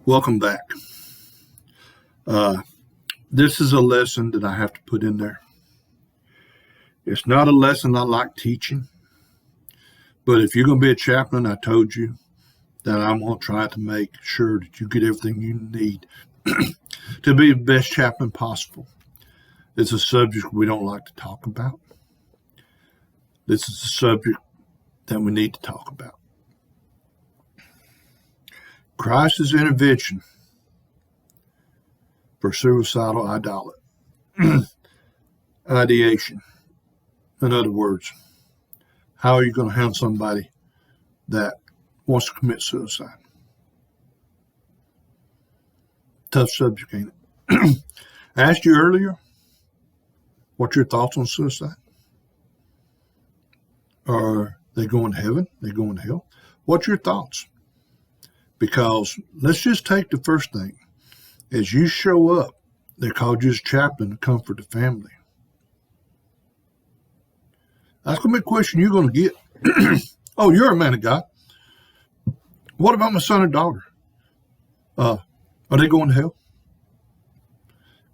Welcome back. This is a lesson that I have to put in there. It's not a lesson I like teaching, but if you're going to be a chaplain, I told you that I'm going to try to make sure that you get everything you need to be the best chaplain possible. It's a subject we don't like to talk about. This is a subject that we need to talk about. Crisis intervention for suicidal ideation. In other words, how are you going to handle somebody that wants to commit suicide? Tough subject, ain't it? I asked you earlier, what's your thoughts on suicide? Are they going to heaven? They going to hell? What's your thoughts? Because let's just take the first thing. As you show up, they called you as chaplain to comfort the family. That's going to be a question you're going to get. Oh, you're a man of God. What about my son or daughter? Are they going to hell?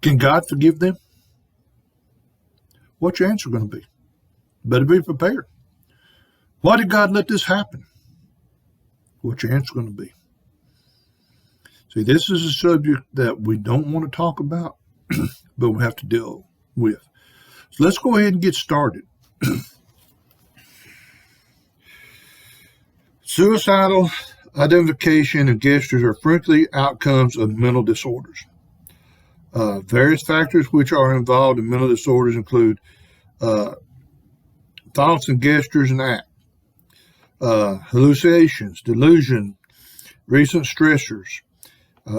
Can God forgive them? What's your answer going to be? Better be prepared. Why did God let this happen? What's your answer going to be? See, this is a subject that we don't want to talk about, but we have to deal with. So let's go ahead and get started. Suicidal identification and gestures are frequently outcomes of mental disorders. Various factors which are involved in mental disorders include thoughts and gestures and act, hallucinations, delusion, recent stressors,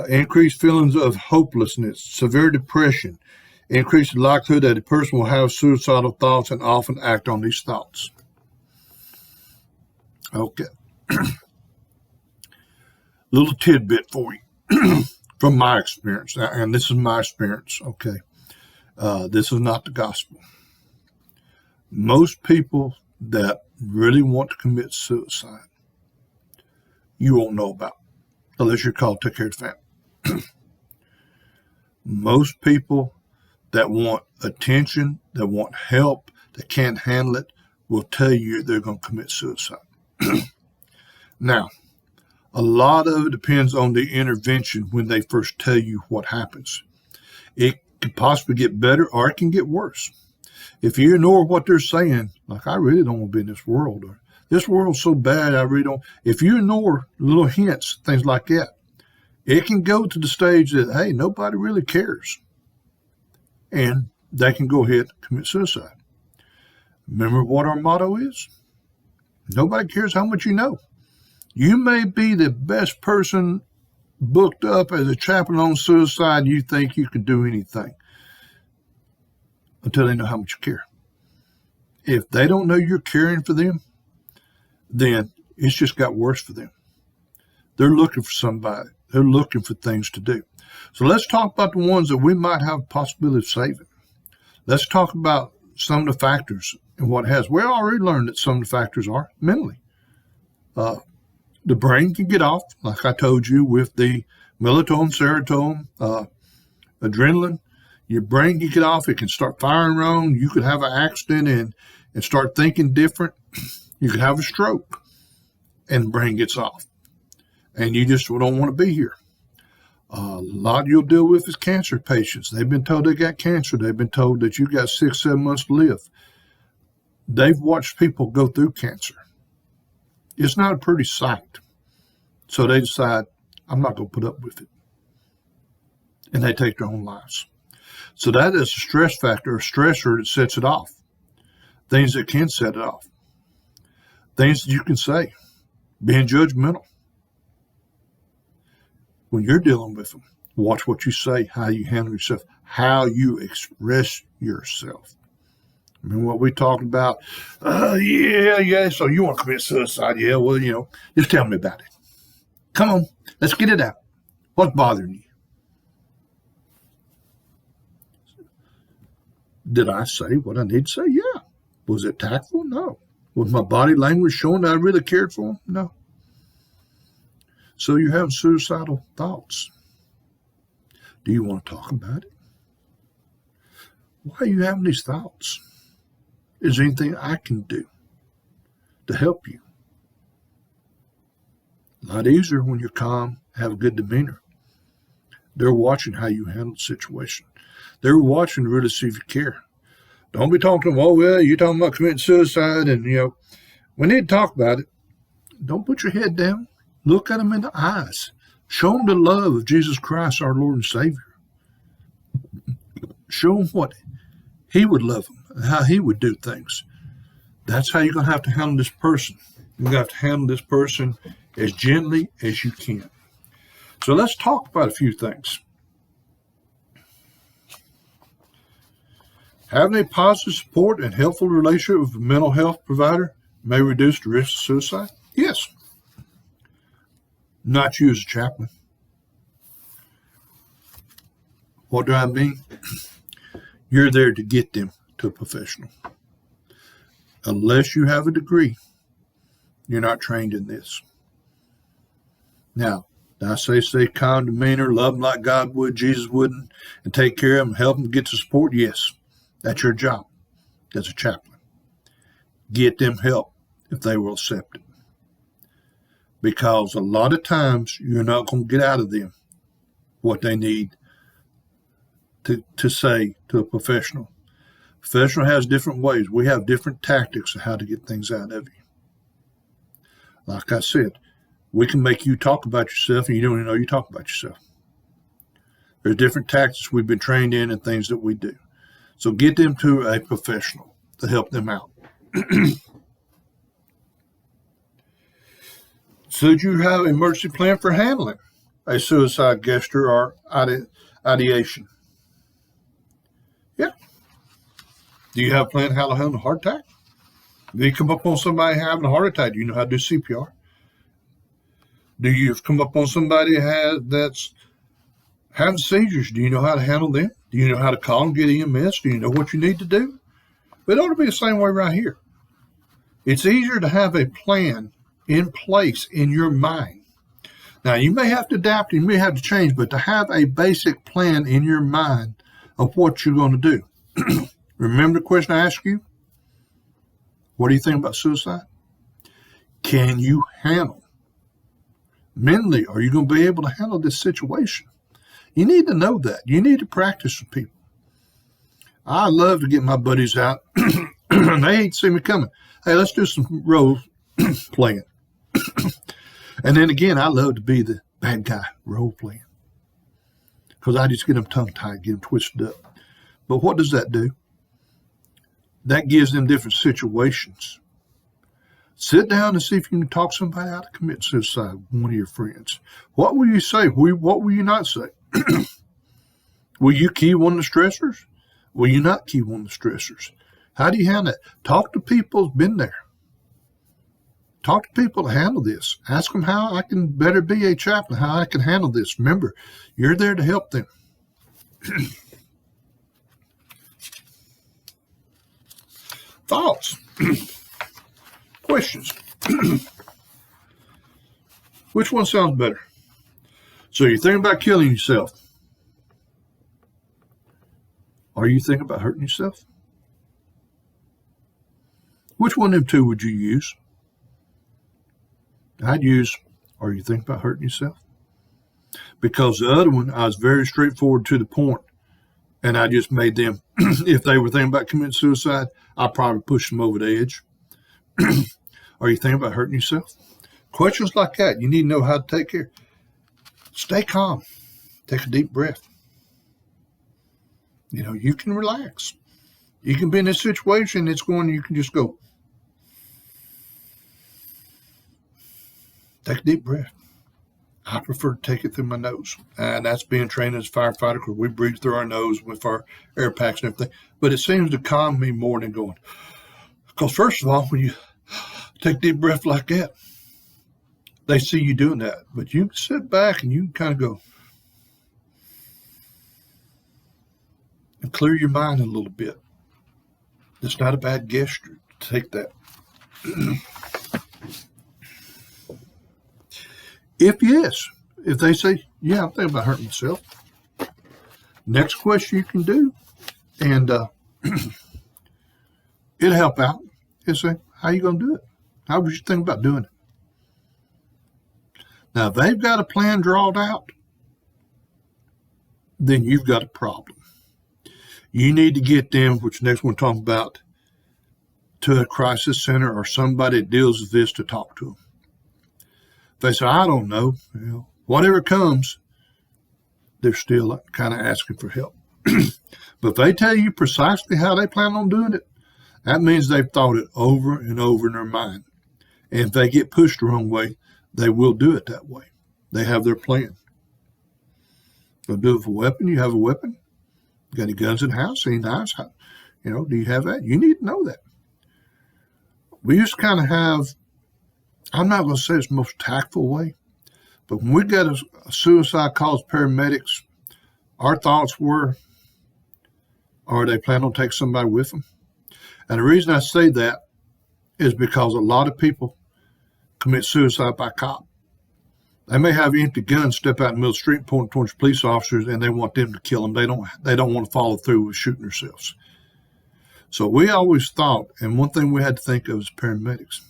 increased feelings of hopelessness, severe depression, increased likelihood that a person will have suicidal thoughts and often act on these thoughts. Okay. Little tidbit for you from my experience, and this is my experience, okay? This is not the gospel. Most people that really want to commit suicide, you won't know about, unless you're called to take care of the family. Most people that want attention, that want help, that can't handle it, will tell you they're going to commit suicide. Now, a lot of it depends on the intervention when they first tell you what happens. It can possibly get better or it can get worse. If you ignore what they're saying, like, I really don't want to be in this world, or this world's so bad, I really don't. If you ignore little hints, things like that, it can go to the stage that, hey, nobody really cares. And they can go ahead and commit suicide. Remember what our motto is? Nobody cares how much you know. You may be the best person booked up as a chaplain on suicide. You think you can do anything until they know how much you care. If they don't know you're caring for them, then it's just got worse for them. They're looking for somebody. They're looking for things to do. So let's talk about the ones that we might have a possibility of saving. Let's talk about some of the factors and what it has. We already learned that some of the factors are mentally. The brain can get off, like I told you, with the melatonin, serotonin, adrenaline. Your brain can get off. It can start firing wrong. You could have an accident and start thinking different. You could have a stroke and the brain gets off. And you just don't want to be here. A lot you'll deal with is cancer patients. They've been told they got cancer. They've been told that you got 6-7 months to live. They've watched people go through cancer. It's not a pretty sight. So they decide, I'm not going to put up with it. And they take their own lives. So that is a stress factor, a stressor that sets it off. Things that can set it off. Things that you can say. Being judgmental. When you're dealing with them, watch what you say, how you handle yourself, how you express yourself. Remember what we talked about? Yeah, so you want to commit suicide? Yeah, well, just tell me about it. Come on, let's get it out. What's bothering you? Did I say what I need to say? Yeah. Was it tactful? No. Was my body language showing that I really cared for him? No. So you have suicidal thoughts. Do you want to talk about it? Why are you having these thoughts? Is there anything I can do to help you? A lot easier when you're calm, have a good demeanor. They're watching how you handle the situation. They're watching to really see if you care. Don't be talking to them, oh, well, you're talking about committing suicide, and, we need to talk about it. Don't put your head down. Look at them in the eyes. Show them the love of Jesus Christ, our Lord and Savior. Show them what He would love them and how He would do things. That's how you're going to have to handle this person. You're going to have to handle this person as gently as you can. So let's talk about a few things. Having a positive support and helpful relationship with a mental health provider may reduce the risk of suicide. Yes. Not you as a chaplain. What do I mean? You're there to get them to a professional. Unless you have a degree, you're not trained in this. Now, I say calm demeanor, love them like God would, Jesus wouldn't, and take care of them, help them get the support. Yes, that's your job as a chaplain. Get them help if they will accept it. Because a lot of times you're not going to get out of them what they need to say to a professional. Professional has different ways. We have different tactics of how to get things out of you. Like I said, we can make you talk about yourself and you don't even know you talk about yourself. There's different tactics we've been trained in and things that we do. So get them to a professional to help them out. Should you have an emergency plan for handling a suicide gesture or ideation? Yeah. Do you have a plan how to handle a heart attack? Do you come up on somebody having a heart attack? Do you know how to do CPR? Do you come up on somebody that's having seizures? Do you know how to handle them? Do you know how to call and get EMS? Do you know what you need to do? It ought to be the same way right here. It's easier to have a plan in place in your mind. Now, you may have to adapt, you may have to change, but to have a basic plan in your mind of what you're going to do. Remember the question I asked you? What do you think about suicide? Can you handle? Mentally, are you going to be able to handle this situation? You need to know that. You need to practice with people. I love to get my buddies out. They hate to see me coming. Hey, let's do some role playing. And then again, I love to be the bad guy role playing. Because I just get them tongue-tied, get them twisted up. But what does that do? That gives them different situations. Sit down and see if you can talk somebody out of commit suicide with one of your friends. What will you say? What will you not say? Will you key one of the stressors? Will you not key one of the stressors? How do you handle it? Talk to people who've been there. Talk to people to handle this. Ask them how I can better be a chaplain, how I can handle this. Remember, you're there to help them. Thoughts? Questions? Which one sounds better? So you're thinking about killing yourself. Are you thinking about hurting yourself? Which one of them two would you use? I'd use, are you thinking about hurting yourself? Because the other one, I was very straightforward to the point, and I just made them, if they were thinking about committing suicide, I'd probably push them over the edge. Are you thinking about hurting yourself? Questions like that, you need to know how to take care. Stay calm. Take a deep breath. You can relax. You can be in a situation you can just go. Take a deep breath. I prefer to take it through my nose. And that's being trained as a firefighter because we breathe through our nose with our air packs and everything. But it seems to calm me more than going. Because first of all, when you take a deep breath like that, they see you doing that. But you can sit back and you can kind of go and clear your mind a little bit. It's not a bad gesture to take that. If yes, if they say, yeah, I'm thinking about hurting myself, next question you can do, and it'll help out, is say, how you going to do it? How would you think about doing it? Now, if they've got a plan drawn out, then you've got a problem. You need to get them, which next we're talking about, to a crisis center or somebody that deals with this to talk to them. If they say, I don't know, whatever comes, they're still kind of asking for help. But if they tell you precisely how they plan on doing it, that means they've thought it over and over in their mind. And if they get pushed the wrong way, they will do it that way. They have their plan. They'll do it with a weapon. You have a weapon. You got any guns in the house? Any knives? Do you have that? You need to know that. We used to kind of have, I'm not going to say it's the most tactful way, but when we got a suicide call as paramedics, our thoughts were, are they planning on taking somebody with them? And the reason I say that is because a lot of people commit suicide by cop. They may have empty guns, step out in the middle of the street, point towards police officers, and they want them to kill them. They don't want to follow through with shooting themselves. So we always thought, and one thing we had to think of as paramedics,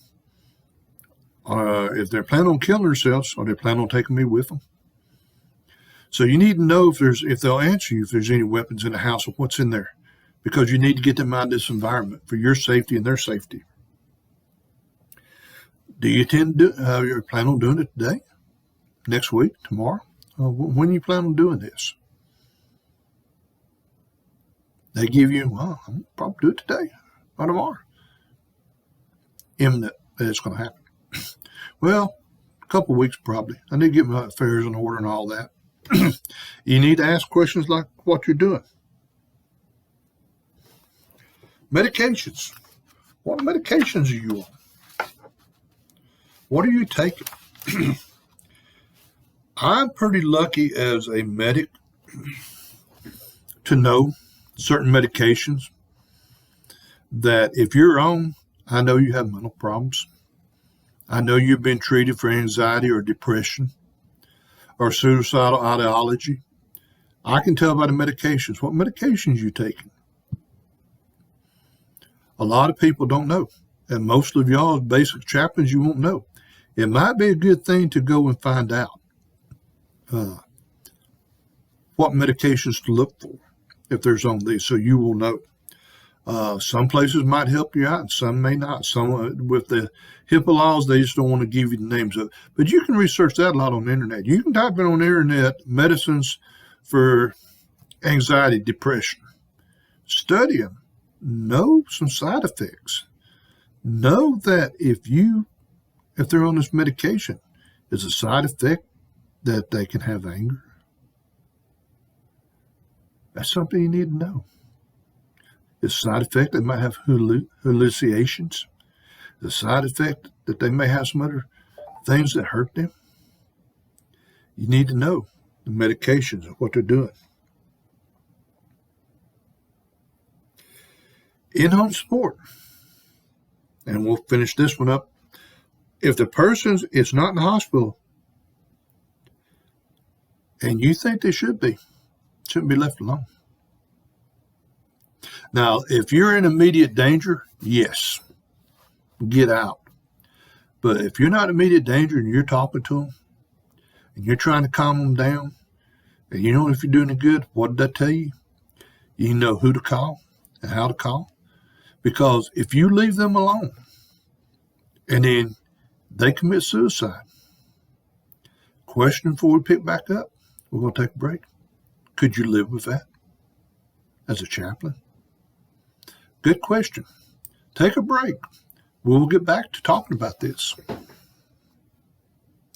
if they're planning on killing themselves, are they planning on taking me with them? So you need to know if they'll answer you if there's any weapons in the house or what's in there, because you need to get them out of this environment for your safety and their safety. Do you intend to do? You plan on doing it today, next week, tomorrow? When you plan on doing this? They give you, well, I'm probably do it today or tomorrow. Imminent that it's going to happen. Well, a couple of weeks probably. I need to get my affairs in order and all that. You need to ask questions like what you're doing. Medications. What medications are you on? What are you taking? I'm pretty lucky as a medic to know certain medications that if you're on, I know you have mental problems. I know you've been treated for anxiety or depression or suicidal ideology. I can tell by the medications. What medications you taking? A lot of people don't know. And most of y'all as basic chaplains, you won't know. It might be a good thing to go and find out what medications to look for if there's on these, so you will know. Some places might help you out and some may not. Some with the HIPAA laws, they just don't want to give you the names of it. But you can research that a lot on the internet. You can type in on the internet medicines for anxiety, depression. Study them. Know some side effects. Know that if they're on this medication, is a side effect that they can have anger. That's something you need to know. It's a side effect they might have hallucinations. The side effect that they may have some other things that hurt them. You need to know the medications and what they're doing. In-home support. And we'll finish this one up. If the person is not in the hospital and you think they shouldn't be left alone. Now, if you're in immediate danger, yes, get out. But if you're not in immediate danger and you're talking to them and you're trying to calm them down, and you know if you're doing it good, what did I tell you? You know who to call and how to call. Because if you leave them alone and then they commit suicide, question before we pick back up, we're going to take a break. Could you live with that as a chaplain? Good question. Take a break. We'll get back to talking about this.